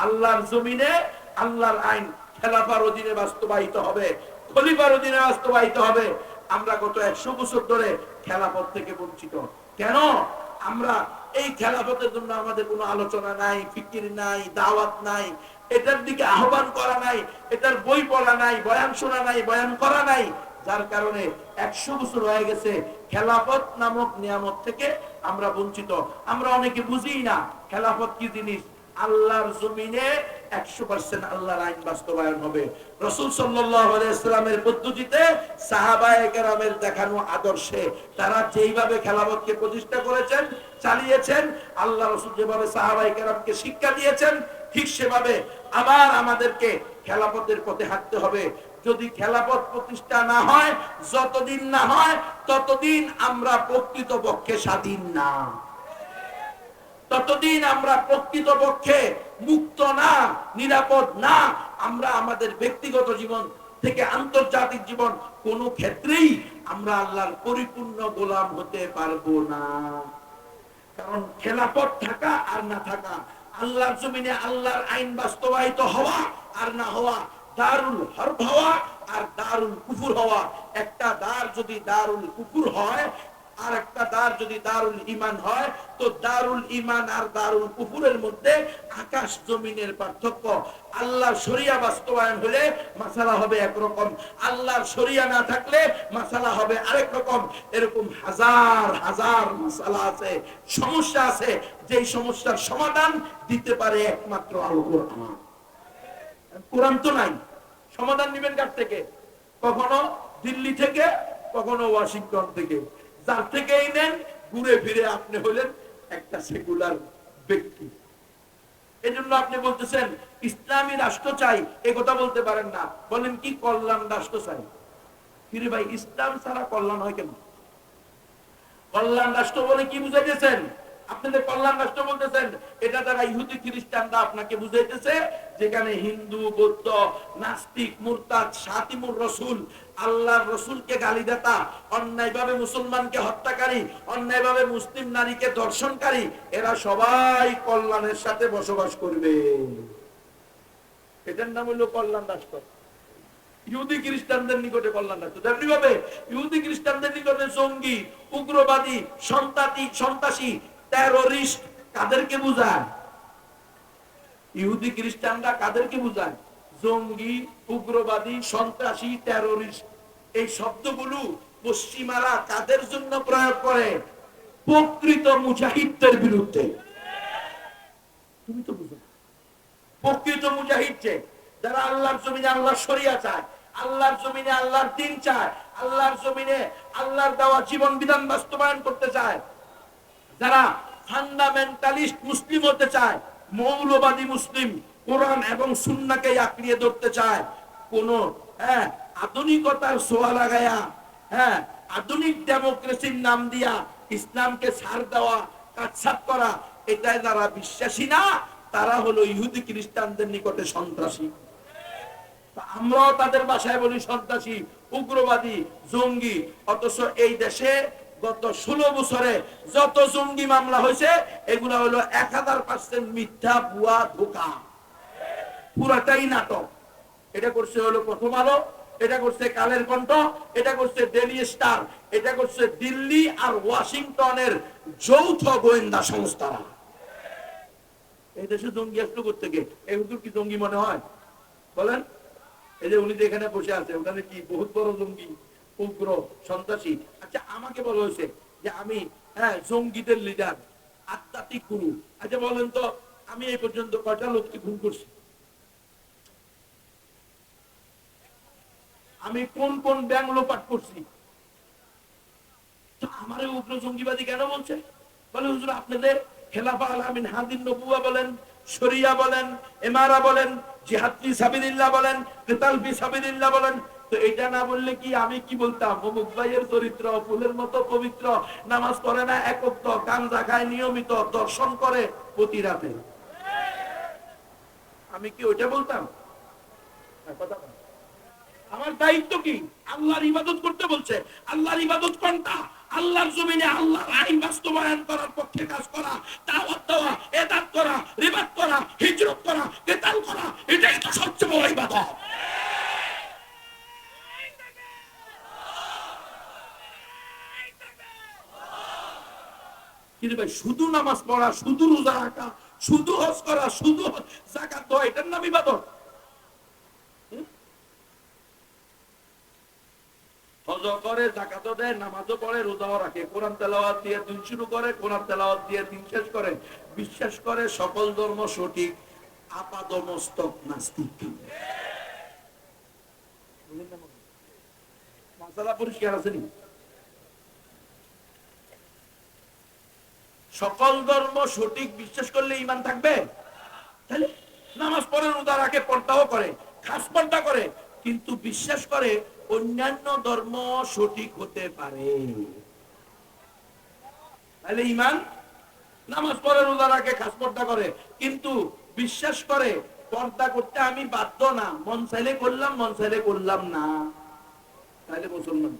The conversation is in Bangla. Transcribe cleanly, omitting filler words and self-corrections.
আল্লাহর জমিনে আল্লাহর আইন খেলাফার অধীনে বাস্তবায়িত হবে, খলিফার অধীনে বাস্তবায়িত হবে। আমরা গত 100 বছর ধরে খেলাফত থেকে বঞ্চিত। কেন? আমরা এই খেলাফতের জন্য আমাদের কোনো আলোচনা নাই, ফিকির নাই, দাওয়াত নাই, এটার দিকে আহ্বান করা নাই, এটার বই পড়া নাই, বয়ান শোনা নাই, বয়ান করা নাই। যার কারণে 100 বছর হয়ে গেছে খেলাফত নামক নিয়ামত থেকে আমরা বঞ্চিত। আমরা অনেকে বুঝি না খেলাফত কি জিনিস। আল্লাহর জমিনে 100% আল্লাহর আইন বাস্তবায়ন হবে রাসূল সাল্লাল্লাহু আলাইহি ওয়াসাল্লামের পদ্ধতিতে, সাহাবায়ে কেরামের দেখানো আদর্শে। তারা যেইভাবে খেলাফতকে প্রতিষ্ঠা করেছেন, চালিয়েছেন, আল্লাহ রাসূল যেভাবে সাহাবায়ে কেরামকে শিক্ষা দিয়েছেন, ঠিক সেভাবে আবার আমাদেরকে খেলাফতের পথে হাঁটতে হবে। যদি খেলাফত প্রতিষ্ঠা না হয়, যতদিন না হয় ততদিন আমরা প্রকৃতপক্ষে স্বাধীন না, ততদিন আমরা প্রকৃতপক্ষে মুক্ত না, নিরাপদ না। আমরা আমাদের ব্যক্তিগত জীবন থেকে আন্তর্জাতিক জীবন কোন ক্ষেত্রেই আমরা আল্লাহর পরিপূর্ণ গোলাম হতে পারবো না। কারণ খেলাফত থাকা আর না থাকা, আল্লাহর জমিনে আল্লাহর আইন বাস্তবায়িত হওয়া আর না হওয়া, দারুল হরব হওয়া আর দারুল কুফর হওয়া। একটা দ্বার যদি দারুল কুফর হয় আর একটা দ্বার যদি দারুল ঈমান হয়, তো দারুল ঈমান আর দারুল কুফরের মধ্যে আকাশ জমিনের পার্থক্য। আল্লাহর শরিয়া বাস্তবায়ন হলে মাসালা হবে একরকম, আল্লাহর শরিয়া না থাকলে মাসালা হবে আরেক রকম। এরকম হাজার হাজার মাসালা আছে, সমস্যা আছে, যেই সমস্যার সমাধান দিতে পারে একমাত্র আল কোরআন। কোরআন তো নাই, সমাধান নেবেন কার থেকে? কখনো দিল্লি থেকে, কখনো ওয়াশিংটন থেকে। যার থেকেই নেন, ঘুরে ফিরে আপনি হলেন একটা সেকুলার ব্যক্তি। এজন্য আপনি বলতেছেন ইসলামী রাষ্ট্র চাই, এ কথা বলতে পারেন না। বলেন কি কল্যাণ রাষ্ট্র চাই? ফিরে ভাই, ইসলাম ছাড়া কল্যাণ হয় কেন? কল্যাণ রাষ্ট্র বলে কি বুঝাইতেছেন? আপনাদের কল্যাণ রাষ্ট্র বলতেছেন, এটা দ্বারা ইহুদি খ্রিস্টানরা আপনাকে বুঝাইতেছে যেখানে হিন্দু, বৌদ্ধ, নাস্তিক, মুরতাদ, শাতিমুর রসুল, আল্লাহর রসুলকে গালিদাতা, অন্যায়ভাবে মুসলমানকে হত্যাকারী, অন্যায়ভাবে মুসলিম নারীকে ধর্ষণকারী, এরা সবাই কল্যাণের সাথে বসবাস করবে। এটার নাম হলো কল্যাণ রাষ্ট্র। ইহুদি খ্রিস্টানদের নিকটে কল্যাণ রাষ্ট্র তেমনি ভাবে ইহুদি খ্রিস্টানদের নিকটে জঙ্গি, উগ্রবাদী, সন্ত্রাসী, টেররিস্ট কাদেরকে বুঝায়? ইহুদি খ্রিস্টানরা কাদেরকে বুঝায়? জঙ্গি, উগ্রবাদী, সন্ত্রাসী, টেররিস্ট। এই শব্দগুলো পশ্চিমারা কাদের জন্য প্রয়োগ করে? প্রকৃত মুজাহিদদের বিরুদ্ধে। তুমি তো বুঝো, প্রকৃত মুজাহিদ যে যারা আল্লাহর জমিনে আল্লাহর শরিয়া চায়, আল্লাহর জমিনে আল্লাহর দ্বীন চায়, আল্লাহর জমিনে আল্লাহর দেওয়া জীবন বিধান বাস্তবায়ন করতে চায়, যারা ফান্ডামেন্টালিস্ট মুসলিম হতে চায়, মৌলবাদী মুসলিম, কোরআন এবং সুন্নাহকে আঁকড়িয়ে ধরতে চায়, কোন আধুনিকতার ছোঁয়া লাগায়া, আধুনিক ডেমোক্রেসির নাম দিয়া ইসলামকে ছাড় দেওয়া, কাটছাট করা, এটাই যারা বিশ্বাসী না, তারা হলো ইহুদি খ্রিস্টানদের নিকটে সন্ত্রাসী। আমরাও তাদের ভাষায় বলি সন্ত্রাসী, উগ্রবাদী, জঙ্গি। অথচ এই দেশে গত 16 বছরে যত জঙ্গি মামলা হয়েছে, এগুলা হলো 1000% মিথ্যা, ভুয়া, ধোঁকা, পুরাটাই নাটক। এটা করছে হলো প্রথম আলো, এটা করছে কালের কণ্ঠ, এটা করছে ডেইলি স্টার, এটা করছে দিল্লি আর ওয়াশিংটনের যৌথ গোয়েন্দা সংস্থারা। এই দেশে জঙ্গি আসলো কোথেকে? এই হুজুর কি জঙ্গি মনে হয়? বলেন। এই যে উনি যেখানে বসে আছে, ওখানে কি বহুত বড় জঙ্গি, উগ্র, সন্ত্রাসী? আচ্ছা, আমাকে বলা হয়েছে যে আমি জঙ্গিদের লিডার, আধ্যাত্মিক গুরু। আচ্ছা বলেন তো, আমি এই পর্যন্ত কয়টা লোককে খুন করছি? আমি কোন কোন ব্যাংক লোপাট করছি? তো আমার উগ্র জঙ্গিবাদী কেন বলছে? বলে হুজুর আপনাদের খেলাফা আলামিন হাদিন নবুয়া বলেন, শরিয়া বলেন, ইমারা বলেন, জিহাদ ফি সাবিলিল্লাহ বলেন, কিতাল ফি সাবিলিল্লাহ বলেন। তো এটা না বললে কি আমি কি বলতাম? অমুক ভাইয়ের চরিত্র ফুলের মতো পবিত্র, নামাজ পড়ে না এক ওয়াক্ত, গাঁজা খায় নিয়মিত, দর্শন করে প্রতি রাতে। আমি কি ওইটা বলতাম? কথা আমার দায়িত্ব কি? আল্লাহর ইবাদত করতে বলছে। আল্লাহর ইবাদত কোনটা? আল্লাহর জমিনে আল্লাহর আইন বাস্তবায়ন করার পক্ষে কাজ করা, দাওয়াত দেওয়া, এদাত করা, রিবাত করা, হিজরত করা, কিতাল করা, এটাই তো সবচেয়ে বড় ইবাদত। কিন্তু ভাই শুধু নামাজ পড়া, শুধু রোজা রাখা, শুধু হজ করা, শুধু যাকাত দেওয়া, এটার নাম ইবাদত? হজ করে, যাকাতও দেয়, নামাজও পড়ে, রোজাও রাখে, কোরআন তেলাওয়াত দিয়ে দিন শুরু করে, কোরআন তেলাওয়াত দিয়ে দিন শেষ করে, বিশ্বাস করে সকল ধর্ম সঠিক, আপাদমস্তক নাস্তিক। মাসালা পরিষ্কার আছে নি? সকল ধর্ম সঠিক বিশ্বাস করলে ঈমান থাকবে? তাহলে নামাজ পড়ে, রোজা রাখে, পর্দাও করে, খাস পর্দা করে, কিন্তু বিশ্বাস করে অন্যান্য ধর্ম সঠিক হতে পারে, তাহলে ঈমান? নামাজ পড়ে, রোজা রাখে, খাস পর্দা করে, কিন্তু বিশ্বাস করে পর্দা করতে আমি বাধ্য না, মন চাইলে করলাম, মন চাইলে করলাম না, তাহলে মুসলমান।